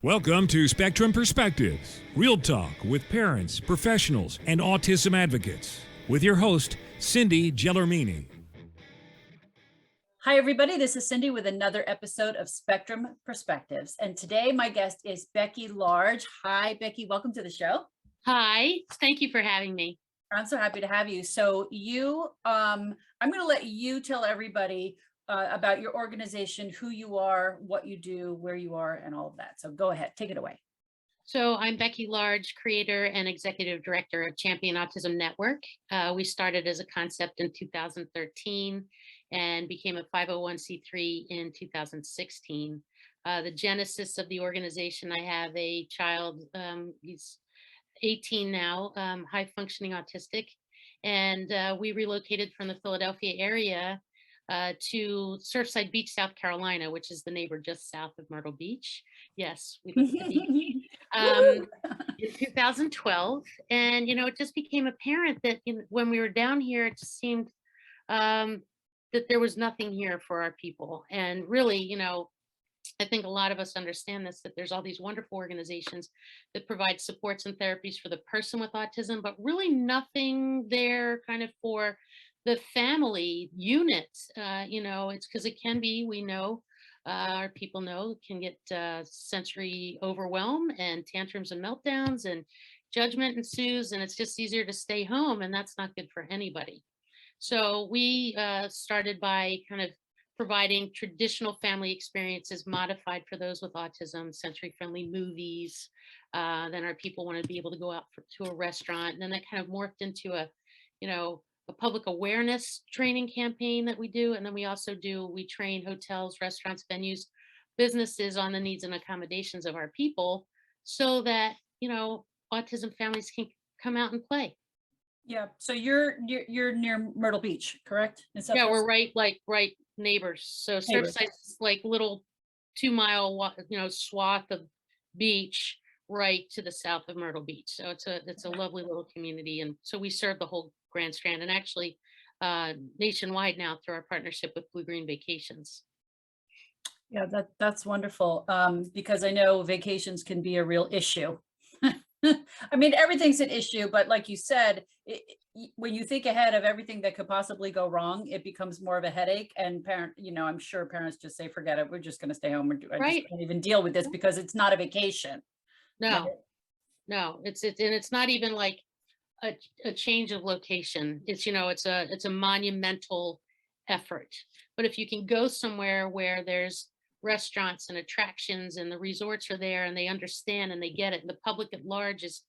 Welcome to Spectrum Perspectives, real talk with parents, professionals, and autism advocates, with your host, Cindy Gellermini. Hi, everybody. This is Cindy with another episode of Spectrum Perspectives. And today my guest is Becky Large. Hi, Becky. Welcome to the show. Hi. Thank you for having me. I'm so happy to have you. So I'm going to let you tell everybody about your organization, who you are, what you do, where you are, and all of that. So go ahead, take it away. So I'm Becky Large, creator and executive director of Champion Autism Network. We started as a concept in 2013 and became a 501c3 in 2016. The genesis of the organization, I have a child, he's 18 now, high functioning autistic, and we relocated from the Philadelphia area to Surfside Beach, South Carolina, which is the neighbor just south of Myrtle Beach. Yes, we live at the beach. In 2012, and it just became apparent that when we were down here, it just seemed that there was nothing here for our people. And really, I think a lot of us understand this, that there's all these wonderful organizations that provide supports and therapies for the person with autism, but really nothing there kind of for the family unit. It's because it can be, we know, our people know, can get sensory overwhelm and tantrums and meltdowns and judgment ensues, and it's just easier to stay home, and that's not good for anybody. So we started by kind of providing traditional family experiences modified for those with autism, sensory-friendly movies. Then our people want to be able to go out to a restaurant, and then that kind of morphed into a public awareness training campaign that we do. And then we train hotels, restaurants, venues, businesses on the needs and accommodations of our people so that, autism families can come out and play. Yeah. So you're near Myrtle Beach, correct? Yeah, we're right neighbors. So Surfside's like little 2-mile, swath of beach right to the south of Myrtle Beach. So it's a lovely little community. And so we serve the whole Grand Strand, and actually nationwide now through our partnership with Blue Green Vacations. Yeah, that's wonderful, because I know vacations can be a real issue. I mean, everything's an issue, but like you said, when you think ahead of everything that could possibly go wrong, it becomes more of a headache. And I'm sure parents just say, forget it, we're just going to stay home. I just can't even deal with this because it's not a vacation. No, it's not even like a change of location. It's a monumental effort. But if you can go somewhere where there's restaurants and attractions and the resorts are there and they understand and they get it, and the public at large is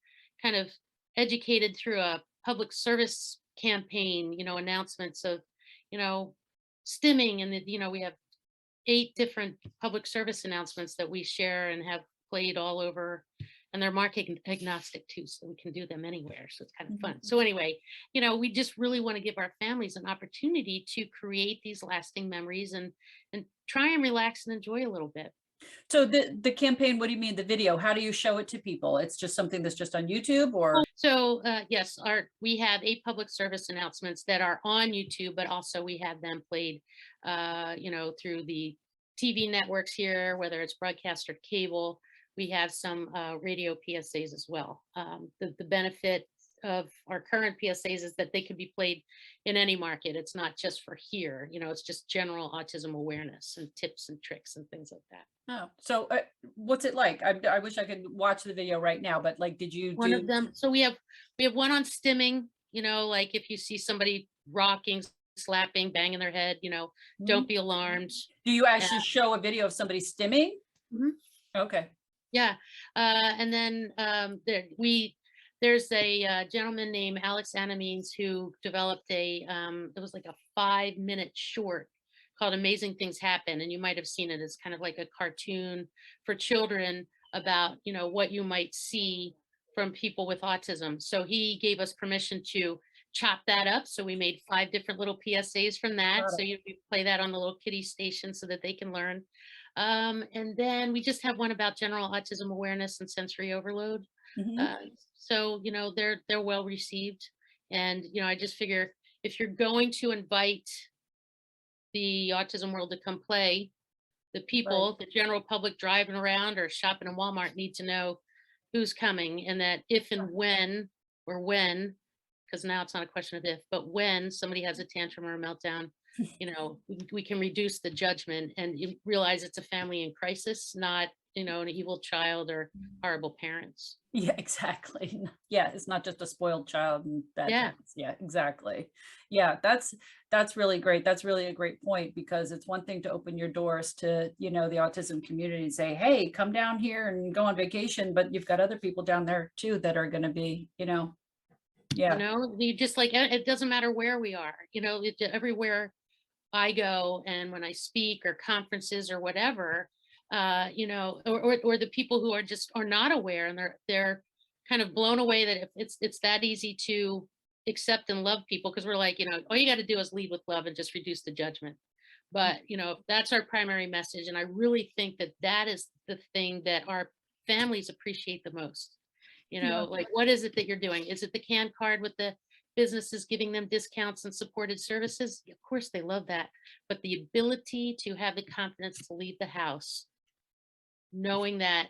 kind of educated through a public service campaign, announcements of stimming, and we have 8 different public service announcements that we share and have played all over. And they're market agnostic too, so we can do them anywhere. So it's kind of fun. So anyway, we just really want to give our families an opportunity to create these lasting memories and try and relax and enjoy a little bit. So the campaign, what do you mean the video? How do you show it to people? It's just something that's just on YouTube, or? So yes, we have 8 public service announcements that are on YouTube, but also we have them played, through the TV networks here, whether it's broadcast or cable. We have some radio PSAs as well. The benefit of our current PSAs is that they can be played in any market. It's not just for here, it's just general autism awareness and tips and tricks and things like that. Oh, so what's it like? I wish I could watch the video right now, but like, did you one of them? So we have one on stimming, like if you see somebody rocking, slapping, banging their head, don't be alarmed. Do you actually show a video of somebody stimming? Mm-hmm. Okay. Yeah. And then there's a gentleman named Alex Anamines who developed it was like a 5-minute short called Amazing Things Happen. And you might have seen it as kind of like a cartoon for children about, what you might see from people with autism. So he gave us permission to chop that up. So we made 5 different little PSAs from that. So you play that on the little kiddie station so that they can learn. And then we just have one about general autism awareness and sensory overload. So, they're well received. And, I just figure if you're going to invite the autism world to come play, the people, the general public driving around or shopping in Walmart need to know who's coming, and that if and when, because now it's not a question of if, but when somebody has a tantrum or a meltdown, we can reduce the judgment and you realize it's a family in crisis, not, an evil child or horrible parents. Yeah, exactly. Yeah, it's not just a spoiled child and bad Yeah. parents. Yeah, exactly. Yeah, that's really great. That's really a great point, because it's one thing to open your doors to, the autism community and say, hey, come down here and go on vacation, but you've got other people down there too that are going to be, yeah. We just like, it doesn't matter where we are, everywhere I go and when I speak or conferences or whatever, or the people who are not aware, and they're kind of blown away that it's that easy to accept and love people, because we're like, all you got to do is lead with love and just reduce the judgment. But that's our primary message, and I really think that is the thing that our families appreciate the most. Yeah. Like, what is it that you're doing? Is it the can card with the businesses giving them discounts and supported services? Of course, they love that. But the ability to have the confidence to leave the house, knowing that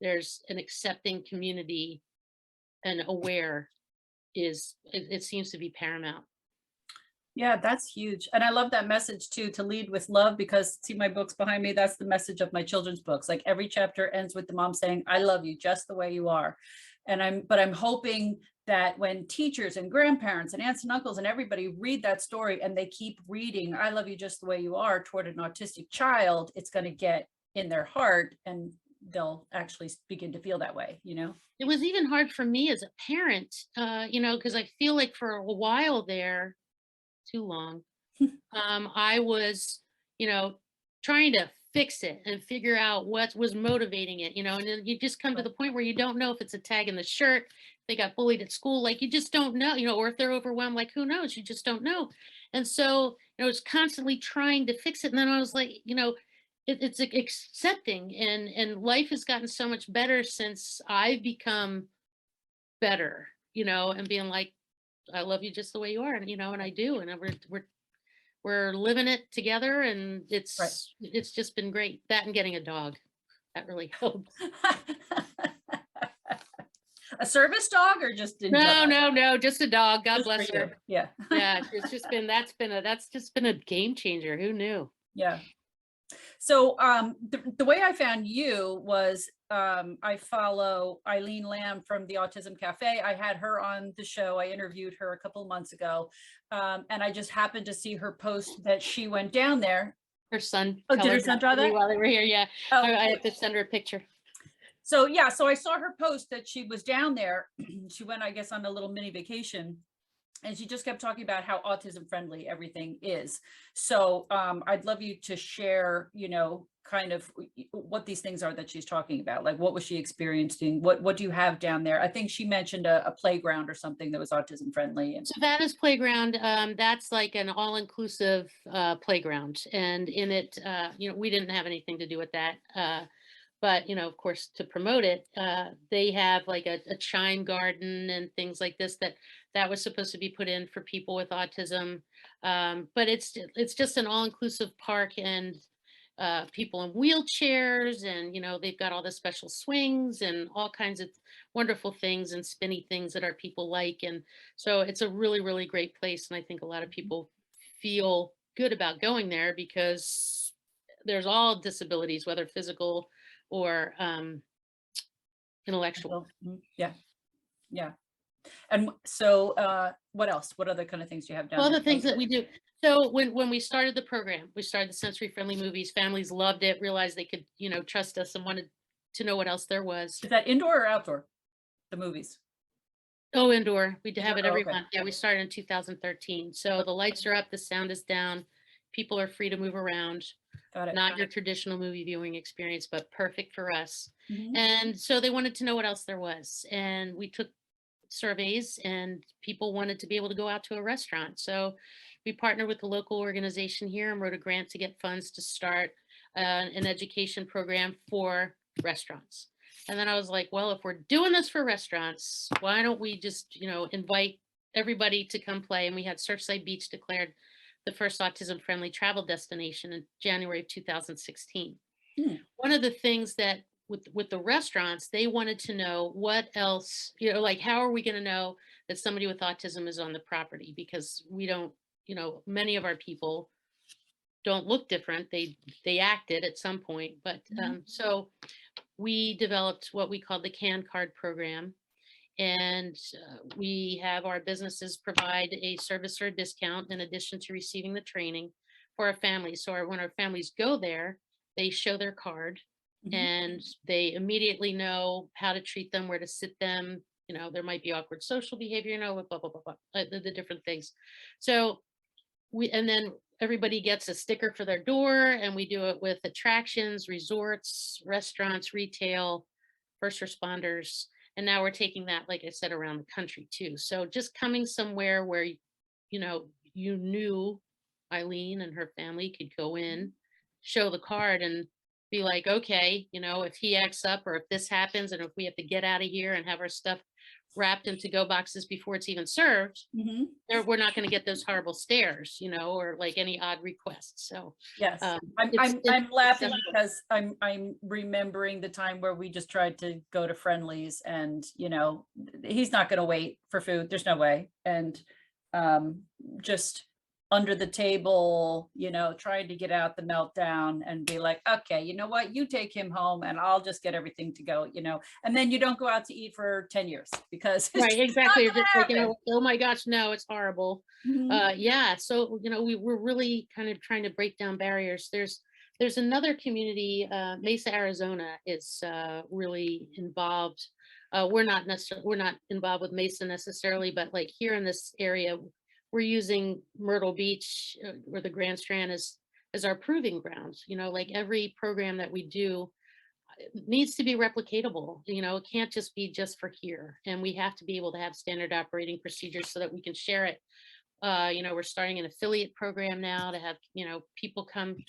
there's an accepting community and aware, it seems to be paramount. Yeah, that's huge. And I love that message too, to lead with love, because see my books behind me, that's the message of my children's books. Like every chapter ends with the mom saying, I love you just the way you are. And I'm hoping that when teachers and grandparents and aunts and uncles and everybody read that story and they keep reading, I love you just the way you are, toward an autistic child, it's going to get in their heart and they'll actually begin to feel that way, It was even hard for me as a parent, because I feel like for a while there, too long, I was, trying to fix it and figure out what was motivating it, and then you just come to the point where you don't know if it's a tag in the shirt, they got bullied at school, like you just don't know, or if they're overwhelmed, like who knows, you just don't know. And so, it's constantly trying to fix it. And then I was like, it's like accepting, and life has gotten so much better since I've become better, and being like, I love you just the way you are, and and I do, and we're living it together, and it's just been great. That and getting a dog, that really helped. A service dog or just in No, general? no, just a dog. God Just bless for you. her. Yeah. Yeah, it's just been that's just been a game changer. Who knew? Yeah. So the way I found you was I follow Eileen Lamb from the Autism Cafe. I had her on the show. I interviewed her a couple of months ago. And I just happened to see her post that she went down there. Her son. Oh, did her son draw that? While they were here, yeah. Oh, I have to send her a picture. So yeah, so I saw her post that she was down there. She went, I guess, on a little mini vacation. And she just kept talking about how autism friendly everything is. So I'd love you to share, kind of what these things are that she's talking about. Like, what was she experiencing? What do you have down there? I think she mentioned a playground or something that was autism friendly. And So that is playground. That's like an all-inclusive playground, and in it, we didn't have anything to do with that. But of course, to promote it, they have like a chime garden and things like this that was supposed to be put in for people with autism. But it's just an all-inclusive park, and people in wheelchairs, and they've got all the special swings and all kinds of wonderful things and spinny things that our people like. And so it's a really, really great place. And I think a lot of people feel good about going there because there's all disabilities, whether physical or intellectual. Yeah. Yeah. And so what else? What other kind of things do you have down Well, there? the things that we do. So when we started the program, we started the sensory friendly movies. Families loved it, realized they could, trust us, and wanted to know what else there was. Is that indoor or outdoor? The movies? Oh, indoor. We have it every okay. month. Yeah, we started in 2013. So the lights are up, the sound is down, people are free to move around. Got it. Not your traditional movie viewing experience, but perfect for us. Mhm. And so they wanted to know what else there was. And we took surveys, and people wanted to be able to go out to a restaurant. So we partnered with the local organization here and wrote a grant to get funds to start an education program for restaurants. And then I was like, well, if we're doing this for restaurants, why don't we just, invite everybody to come play? And we had Surfside Beach declared the first autism friendly travel destination in January of 2016. Hmm. One of the things that with the restaurants, they wanted to know what else, like how are we going to know that somebody with autism is on the property, because we don't, many of our people don't look different. They acted at some point, but so we developed what we call the CAN card program, and we have our businesses provide a service or a discount in addition to receiving the training for our families. So when our families go there, they show their card Mhm. and they immediately know how to treat them, where to sit them. There might be awkward social behavior, blah, blah, blah, blah, the different things. So and then everybody gets a sticker for their door, and we do it with attractions, resorts, restaurants, retail, first responders. And now we're taking that, like I said, around the country too. So just coming somewhere where, you knew Eileen and her family could go in, show the card and be like, okay, if he acts up or if this happens and if we have to get out of here and have our stuff wrapped in to-go boxes before it's even served, Mhm. we're not going to get those horrible stares, or like any odd requests. So Yes, it's I'm laughing accessible. because I'm remembering the time where we just tried to go to Friendly's and, he's not gonna wait for food. There's no way. And just under the table, trying to get out the meltdown and be like, okay, you know what? You take him home and I'll just get everything to go, and then you don't go out to eat for 10 years because it's Right, just exactly. You're not just gonna like, happen. oh my gosh, no, it's horrible. Mhm. Yeah, so we're really kind of trying to break down barriers. There's another community, Mesa, Arizona is really involved. We're not involved with Mesa necessarily, but like here in this area, we're using Myrtle Beach or the Grand Strand as our proving grounds. Like every program that we do needs to be replicatable. It can't just be just for here. And we have to be able to have standard operating procedures so that we can share it. We're starting an affiliate program now to have,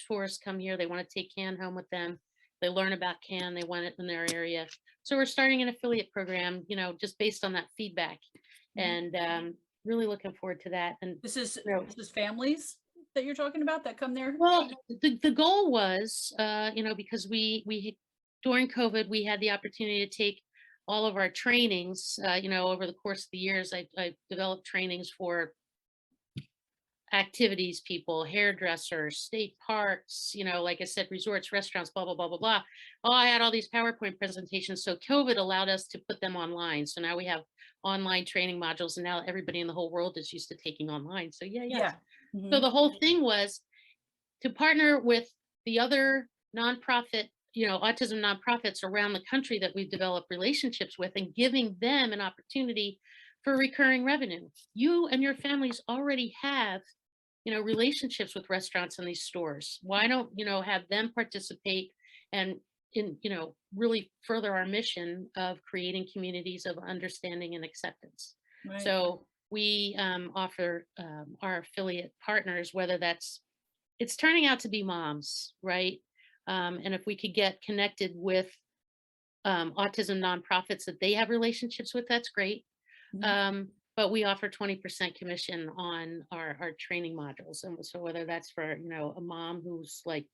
tourists come here. They want to take CAN home with them. They learn about CAN, they want it in their area. So we're starting an affiliate program, just based on that feedback. Mhm. And really looking forward to that. And This is you know, this is families that you're talking about that come there? well, the goal was, because we during COVID, we had the opportunity to take all of our trainings, over the course of the years. I developed trainings for activities people, hairdressers, state parks, like I said, resorts, restaurants, blah, blah, blah, blah, blah. Oh, I had all these PowerPoint presentations. So COVID allowed us to put them online. So now we have online training modules, and now everybody in the whole world is used to taking online. So yeah. Yeah. So Mhm. the whole thing was to partner with the other nonprofit, autism nonprofits around the country that we've developed relationships with, and giving them an opportunity for recurring revenue. You and your families already have, relationships with restaurants and these stores. Why don't, have them participate and really further our mission of creating communities of understanding and acceptance. Right. So we offer our affiliate partners, whether it's turning out to be moms, right? And if we could get connected with autism nonprofits that they have relationships with, that's great. Mhm. But we offer 20% commission on our training modules. And so whether that's for, a mom who's like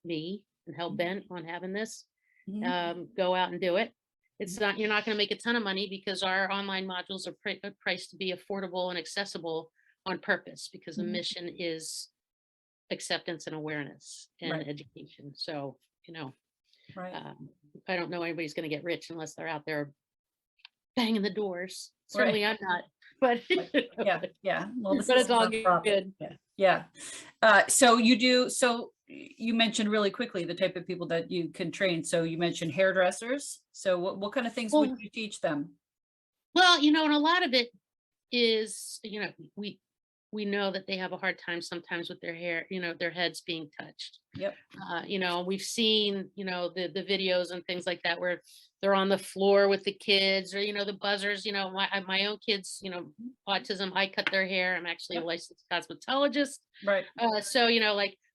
me and hell bent on having this, Mhm. go out and do it. You're not going to make a ton of money because our online modules are priced to be affordable and accessible on purpose, because the Mhm. mission is acceptance and awareness and Right. education. So, Right. um, I don't know anybody's going to get rich unless they're out there banging the doors. Right. Certainly I'm not, but Right. Yeah. Yeah. Well, this but is it's all a nonprofit. good. Yeah. Yeah. So you mentioned really quickly the type of people that you can train. So you mentioned hairdressers. So what kind of things would Well, you teach them? and a lot of it is, we know that they have a hard time sometimes with their hair, their heads being touched. Yep. We've seen, the videos and things like that where they're on the floor with the kids, or, the buzzers. My own kids, autism, I cut their hair. I'm actually a Yep. licensed cosmetologist. Right. So,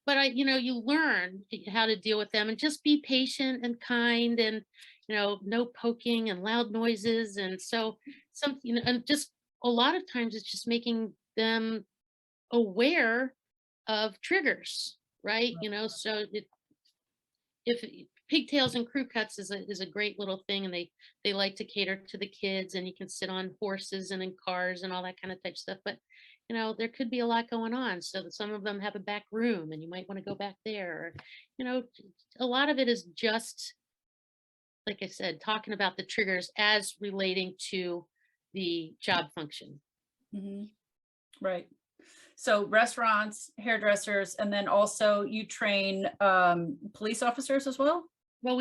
but you learn how to deal with them and just be patient and kind, and, no poking and loud noises. And so and just a lot of times it's just making them aware of triggers, right? So if pigtails and crew cuts is a great little thing, and they like to cater to the kids, and you can sit on horses and in cars and all that kind of type stuff. But there could be a lot going on, so that some of them have a back room and you might want to go back there. Or, a lot of it is just, like I said, talking about the triggers as relating to the job function. Mhm. Right. So restaurants, hairdressers, and then also you train police officers as well? Well,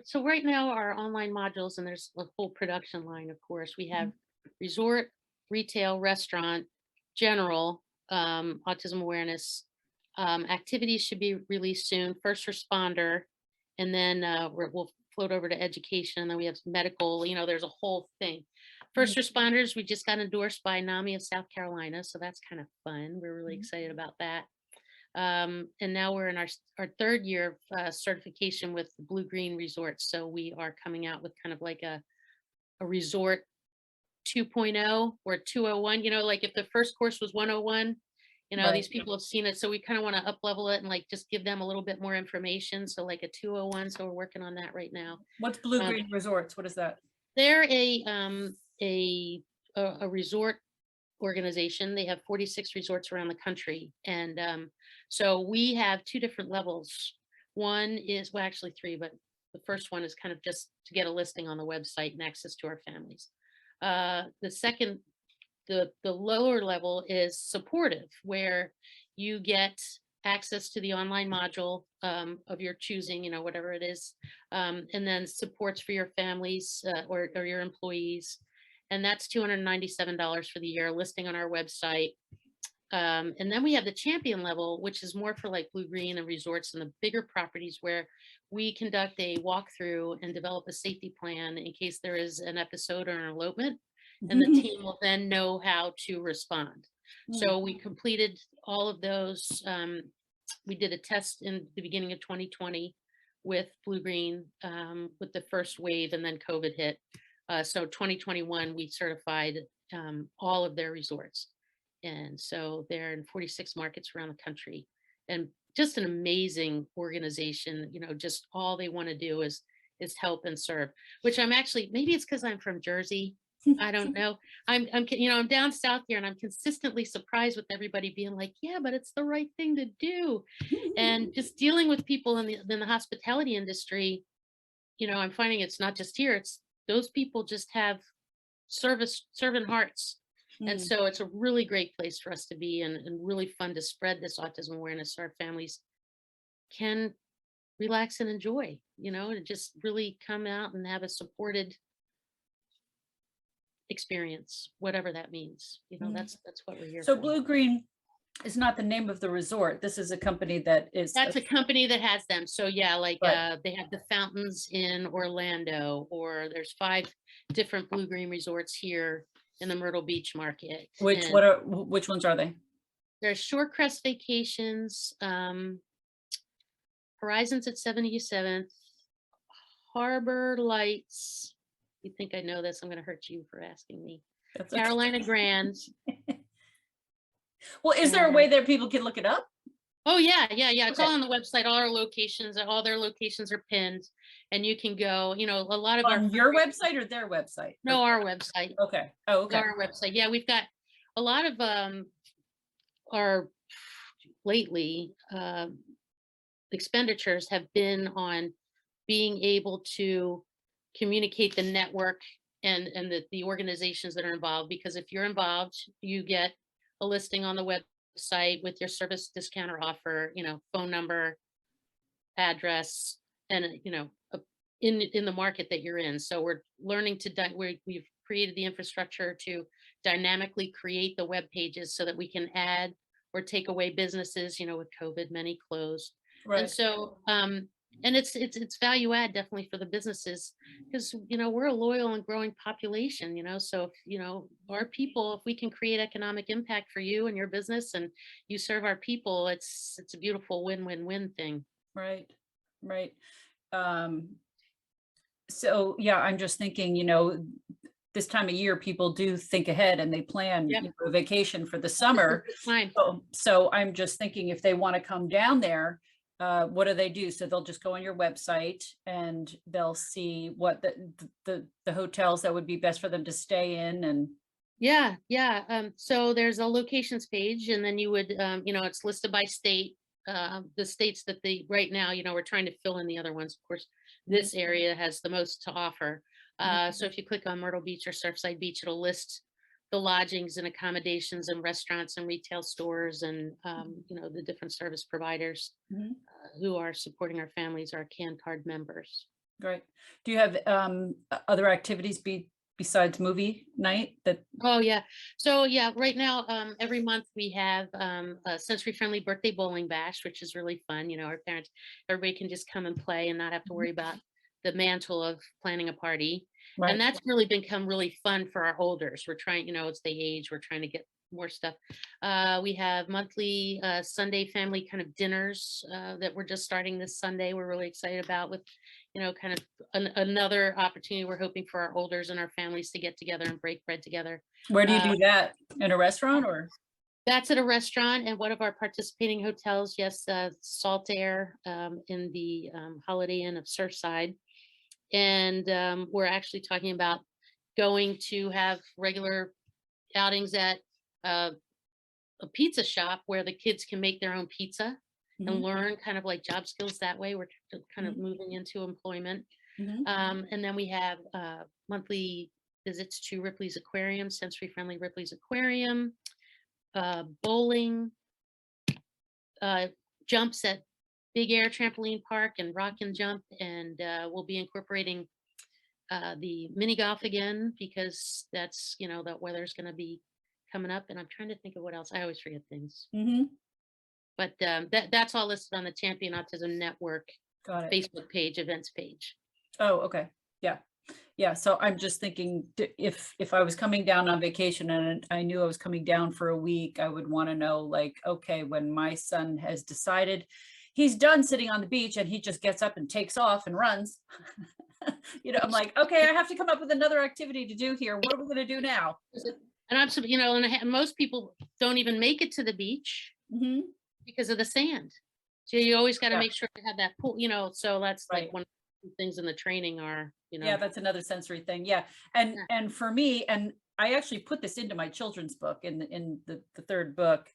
so right now our online modules, and there's a full production line, of course. We have resort, retail, restaurant, general, autism awareness. Activities should be released soon, first responder, and then we'll float over to education. And then we have medical, there's a whole thing. First responders, we just got endorsed by NAMI of South Carolina, so that's kind of fun. We're really excited about that. And now we're in our third year of certification with the Blue Green Resorts. So we are coming out with kind of like a resort 2.0 or 201. Like if the first course was 101, Right. these people have seen it. So we kind of want to up level it and like just give them a little bit more information. So like a 201. So we're working on that right now. What's Blue Green Resorts? What is that? They're a resort organization. They have 46 resorts around the country. And so we have two different levels. One is, well, actually three, but the first one is kind of just to get a listing on the website and access to our families. The second, the lower level is supportive, where you get access to the online module of your choosing, whatever it is, and then supports for your families or your employees. And that's $297 for the year, listing on our website. And then we have the champion level, which is more for like Blue Green and resorts and the bigger properties, where we conduct a walkthrough and develop a safety plan in case there is an episode or an elopement. And the team will then know how to respond. So we completed all of those. We did a test in the beginning of 2020 with Blue Green with the first wave, and then COVID hit. So 2021, we certified all of their resorts. And so they're in 46 markets around the country, and just an amazing organization. Just all they want to do is help and serve, which I'm actually, maybe it's because I'm from Jersey. I don't know. I'm down south here, and I'm consistently surprised with everybody being like, yeah, but it's the right thing to do. And just dealing with people in the hospitality industry, I'm finding it's not just here, it's those people just have servant hearts. And so it's a really great place for us to be, and really fun to spread this autism awareness so our families can relax and enjoy, and just really come out and have a supported experience, whatever that means. That's what we're here So for. Blue Green is not the name of the resort. This is a company that is. That's a company that has them. So yeah, like Right. they have the fountains in Orlando, or there's 5 different Blue Green resorts here in the Myrtle Beach market. Which ones are they? There's Shorecrest Vacations, Horizons at 77th, Harbor Lights. You think I know this? I'm going to hurt you for asking me. That's okay. Carolina Grand. Well, is there a way that people can look it up? Oh yeah. It's Okay. all on the website. All our locations, all their locations are pinned, and you can go. A lot of On your website or their website? No, our website. Okay. Oh, okay. Our website. Yeah, we've got a lot of our lately expenditures have been on being able to communicate the network and the organizations that are involved. Because if you're involved, you get a listing on the website with your service discount or offer, phone number, address, and in the market that you're in. So we're learning we've created the infrastructure to dynamically create the web pages so that we can add or take away businesses. With COVID, many closed. Right. And so and it's value add definitely for the businesses, because we're a loyal and growing population. So if our people, if we can create economic impact for you and your business, and you serve our people, it's a beautiful win-win-win thing. Right. So yeah, I'm just thinking, this time of year, people do think ahead and they plan Yep. a vacation for the summer. Fine. So I'm just thinking if they want to come down there, what do they do? So they'll just go on your website and they'll see what the hotels that would be best for them to stay in. And Yeah, yeah. So there's a locations page, and then you would, it's listed by state. The states that right now, we're trying to fill in the other ones. Of course, this area has the most to offer. So if you click on Myrtle Beach or Surfside Beach, it'll list the lodgings and accommodations and restaurants and retail stores and, the different service providers who are supporting our families, our CAN card members. Great. Do you have other activities besides movie night that? Oh yeah. So yeah, right now, every month we have a sensory friendly birthday bowling bash, which is really fun. Our parents, everybody can just come and play and not have to worry about the mantle of planning a party. Right. And that's really become really fun for our holders. We're trying, as they age, we're trying to get more stuff. We have monthly Sunday family kind of dinners that we're just starting this Sunday. We're really excited about with, kind of another opportunity. We're hoping for our holders and our families to get together and break bread together. Where do you do that? In a restaurant or? That's at a restaurant and one of our participating hotels. Yes, Salt Air in the Holiday Inn of Surfside. And we're actually talking about going to have regular outings at a pizza shop where the kids can make their own pizza and learn kind of like job skills that way. We're kind of moving into employment. And then we have monthly visits to Ripley's Aquarium, sensory friendly Ripley's Aquarium, bowling, jumps at Big Air Trampoline Park and Rock and Jump. And we'll be incorporating the mini golf again because that's, that weather's going to be coming up. And I'm trying to think of what else. I always forget things. But that's all listed on the Champion Autism Network Got it. Facebook page, events page. Oh, okay. Yeah. Yeah. So I'm just thinking if I was coming down on vacation and I knew I was coming down for a week, I would want to know like, okay, when my son has decided he's done sitting on the beach and he just gets up and takes off and runs, I'm like, okay, I have to come up with another activity to do here. What are we going to do now? And I'm, and most people don't even make it to the beach because of the sand. So you always got to make sure to have that pool, so that's like one of the things in the training are, Yeah, that's another sensory thing. Yeah. And for me, and I actually put this into my children's book in the third book,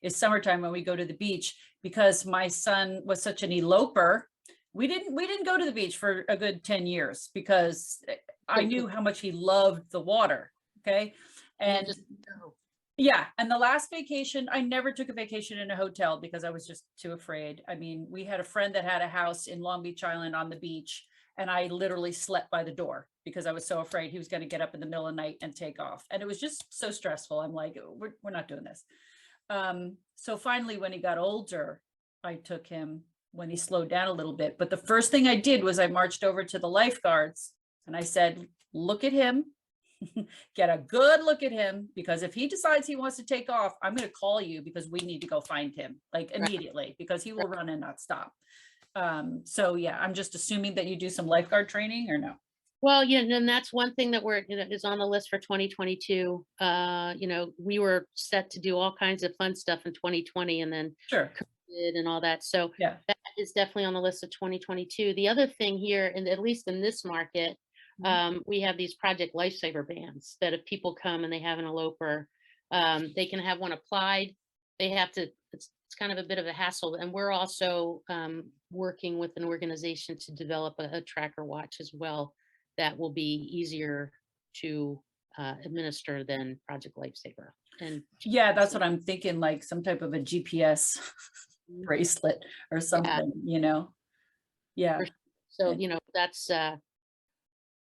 is summertime when we go to the beach, because my son was such an eloper. We didn't go to the beach for a good 10 years because I knew how much he loved the water. Okay. And yeah. And the last vacation, I never took a vacation in a hotel because I was just too afraid. I mean, we had a friend that had a house in Long Beach Island on the beach, and I literally slept by the door because I was so afraid he was going to get up in the middle of the night and take off. And it was just so stressful. I'm like, we're not doing this. So finally, when he got older, I took him when he slowed down a little bit. But the first thing I did was I marched over to the lifeguards and I said, look at him. Get a good look at him, because if he decides he wants to take off, I'm going to call you because we need to go find him like immediately because he will run and not stop. So yeah, I'm just assuming that you do some lifeguard training or no? Well, yeah, and that's one thing that is on the list for 2022. We were set to do all kinds of fun stuff in 2020 and then COVID and all that. So yeah, that is definitely on the list of 2022. The other thing here, and at least in this market, we have these Project Lifesaver bands that if people come and they have an eloper, they can have one applied. They have to, it's kind of a bit of a hassle. And we're also working with an organization to develop a tracker watch as well that will be easier to administer than Project Lifesaver. And yeah, that's what I'm thinking, like some type of a GPS bracelet or something, Yeah. So,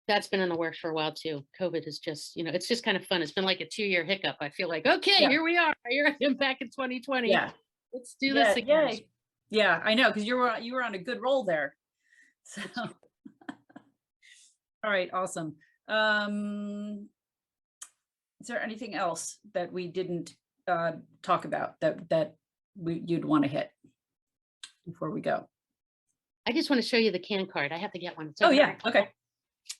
that's been in the works for a while too. COVID is just, it's just kind of fun. It's been like a 2-year hiccup. I feel like, okay, here we are. You're back in 2020. Yeah. Let's do this again. Yeah, I know, because you were on a good roll there. So all right, awesome. Is there anything else that we didn't talk about that you'd want to hit before we go? I just want to show you the CAN card. I have to get one. Oh yeah, okay.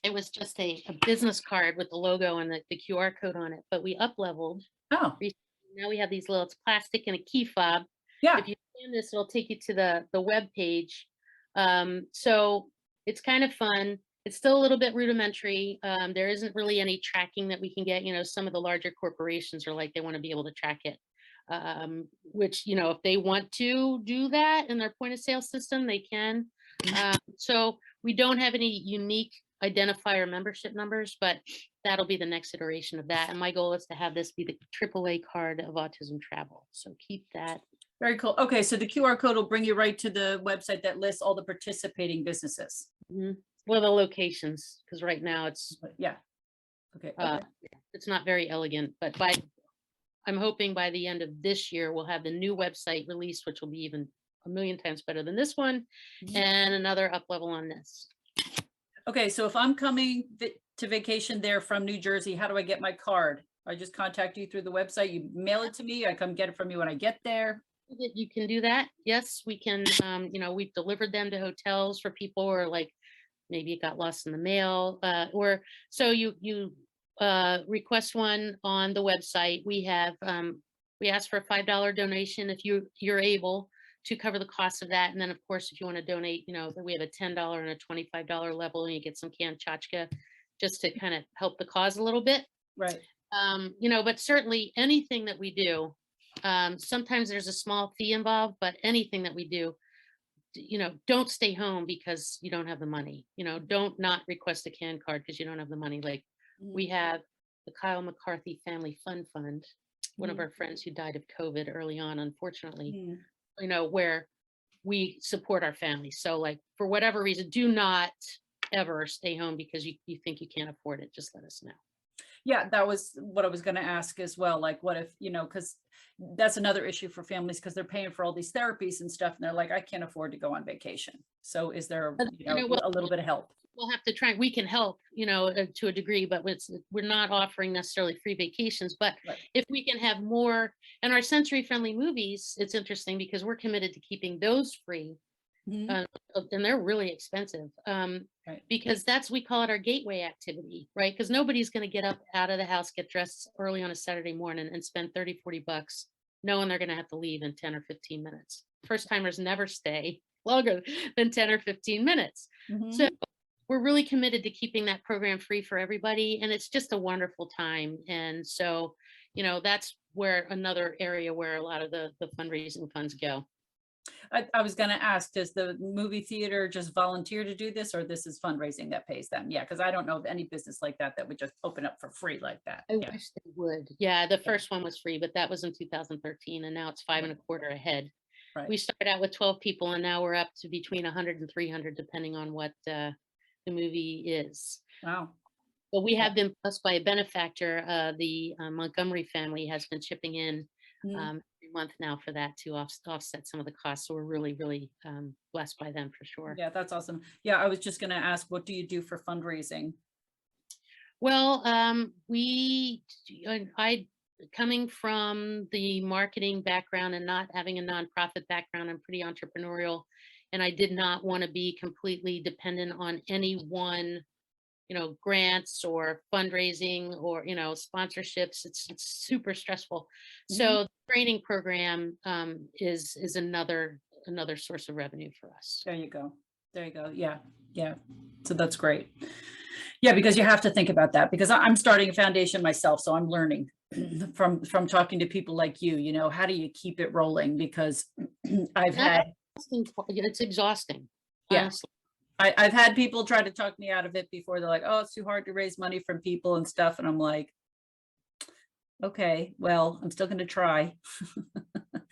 it was just a business card with the logo and the QR code on it, but we up leveled. Oh, Now we have these little, it's plastic and a key fob. yeah. If you scan this, it'll take you to the web page. So it's kind of fun. It's still a little bit rudimentary. There isn't really any tracking that we can get. You know, some of the larger corporations are like, they want to be able to track it. Which, you know, if they want to do that in their point of sale system, they can. So we don't have any unique identifier membership numbers, but that'll be the next iteration of that. And my goal is to have this be the AAA card of autism travel. So keep that. Very cool. Okay, so the QR code will bring you right to the website that lists all the participating businesses. Well, the locations, because right now it's Yeah. Okay. it's not very elegant, but I'm hoping by the end of this year we'll have the new website released, which will be even a million times better than this one, and another up level on this. Okay, so if I'm coming to vacation there from New Jersey, how do I get my card? I just contact you through the website. You mail it to me. I come get it from you when I get there. You can do that. Yes, we can. You know, we've delivered them to hotels for people who are like, maybe it got lost in the mail, or so you request one on the website. We have we ask for a $5 donation if you're able to cover the cost of that. And then of course, if you want to donate, you know, we have a $10 and a $25 level, and you get some canned tchotchke just to kind of help the cause a little bit. Right. You know, but certainly anything that we do, sometimes there's a small fee involved, but anything that we do, you know, don't stay home because you don't have the money. You know, don't not request a canned card because you don't have the money. Like we have the Kyle McCarthy Family Fun Fund, one of our friends who died of COVID early on, unfortunately, you know, where we support our families. So like, for whatever reason, do not ever stay home because you think you can't afford it. Just let us know. Yeah, that was what I was going to ask as well. Like, what if, you know, because that's another issue for families, because they're paying for all these therapies and stuff, and they're like, I can't afford to go on vacation. So is there, you know, a little bit of help? We'll have to try. We can help, you know, to a degree, but we're not offering necessarily free vacations. But if we can have more, and our sensory friendly movies, it's interesting because we're committed to keeping those free. And they're really expensive, because we call it our gateway activity, right? Because nobody's going to get up out of the house, get dressed early on a Saturday morning and spend 30, 40 bucks knowing they're going to have to leave in 10 or 15 minutes. First timers never stay longer than 10 or 15 minutes. So we're really committed to keeping that program free for everybody. And it's just a wonderful time. And so, you know, that's where another area where a lot of the fundraising funds go. I was going to ask, does the movie theater just volunteer to do this, or this is fundraising that pays them? Yeah, because I don't know of any business like that would just open up for free like that. I wish they would. Yeah, the first one was free, but that was in 2013, and now it's $5.25 a head. Right. We started out with 12 people, and now we're up to between 100 and 300, depending on what the movie is. Wow. But we have been blessed by a benefactor. The Montgomery family has been chipping in every month now for that to offset some of the costs. So we're really, really blessed by them for sure. Yeah, that's awesome. Yeah, I was just going to ask, what do you do for fundraising? Well, I coming from the marketing background and not having a nonprofit background, I'm pretty entrepreneurial, and I did not want to be completely dependent on any one, you know, grants or fundraising or, you know, sponsorships. It's super stressful. So the training program is another source of revenue for us. There you go. There you go. Yeah. Yeah. So that's great. Yeah, because you have to think about that, because I'm starting a foundation myself. So I'm learning from talking to people like you know, how do you keep it rolling? Because it's exhausting. Yeah. Honestly. I've had people try to talk me out of it before. They're like, oh, it's too hard to raise money from people and stuff. And I'm like, okay, well, I'm still going to try.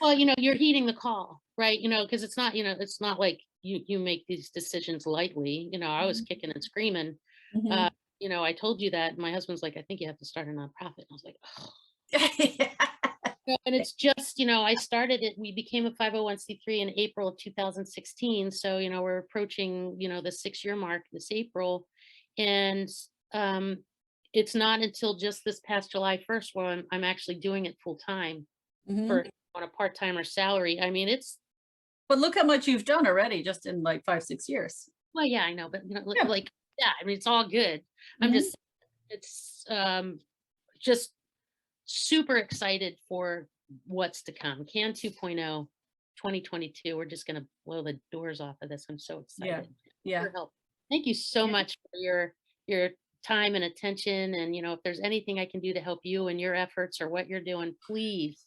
Well, you know, you're heeding the call, right? You know, because it's not, you know, it's not like you make these decisions lightly. You know, I was kicking and screaming. You know, I told you that. My husband's like, I think you have to start a nonprofit. And I was like, oh. And it's just, you know, I started it. We became a 501c3 in April of 2016. So, you know, we're approaching, you know, the 6-year mark this April. And it's not until just this past July 1st where I'm actually doing it full time on a part-timer salary. I mean, but look how much you've done already just in like 5-6 years. Well, yeah, I know. But, you know, like Yeah, I mean, it's all good. I'm Mhm. just, it's just super excited for what's to come. Can 2.0, 2022. We're just going to blow the doors off of this. I'm so Yeah. excited. Yeah. Your help. Thank you so Yeah. much for your time and attention. And if there's anything I can do to help you and your efforts or what you're doing, please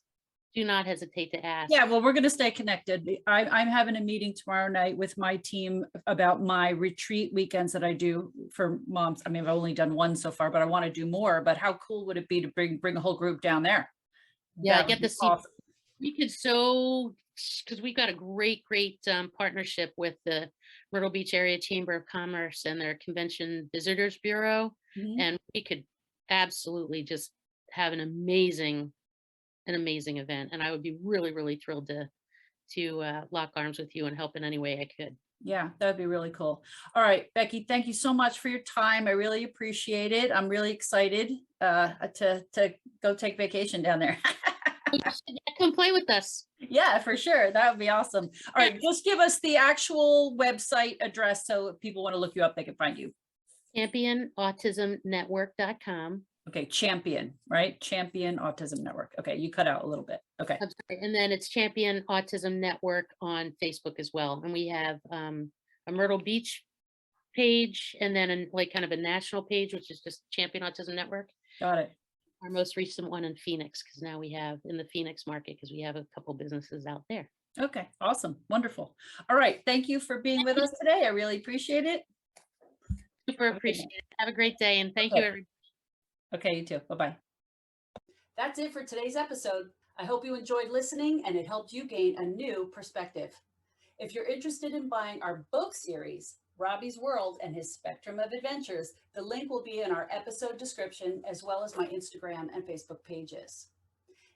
do not hesitate to ask. Yeah, well, we're going to stay connected. I'm having a meeting tomorrow night with my team about my retreat weekends that I do for moms. I mean, I've only done one so far, but I want to do more. But how cool would it be to bring a whole group down there? Yeah, I That would get be to see. awesome. We could because we've got a great partnership with the Myrtle Beach Area Chamber of Commerce and their Convention Visitors Bureau, Mhm. and we could absolutely just have an amazing event. And I would be really, really thrilled to lock arms with you and help in any way I could. Yeah, that'd be really cool. All right, Becky, thank you so much for your time. I really appreciate it. I'm really excited to go take vacation down there. Come play with us. Yeah, for sure. That would be awesome. All right, just give us the actual website address so if people want to look you up, they can find you. ChampionAutismNetwork.com. Okay, Champion, right? Champion Autism Network. Okay, you cut out a little bit. Okay. I'm sorry. And then it's Champion Autism Network on Facebook as well. And we have a Myrtle Beach page and then like kind of a national page, which is just Champion Autism Network. Got it. Our most recent one in Phoenix, because now we have in the Phoenix market, because we have a couple businesses out there. Okay, awesome. Wonderful. All right. Thank you for being with us today. I really appreciate it. Super appreciate it. Have a great day. And thank Okay. you, everybody. Okay, you too. Bye-bye. That's it for today's episode. I hope you enjoyed listening and it helped you gain a new perspective. If you're interested in buying our book series, Robbie's World and His Spectrum of Adventures, the link will be in our episode description as well as my Instagram and Facebook pages.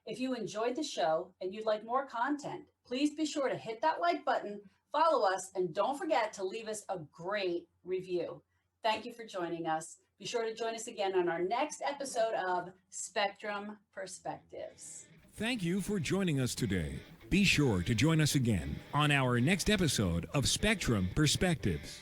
If you enjoyed the show and you'd like more content, please be sure to hit that like button, follow us, and don't forget to leave us a great review. Thank you for joining us. Be sure to join us again on our next episode of Spectrum Perspectives. Thank you for joining us today. Be sure to join us again on our next episode of Spectrum Perspectives.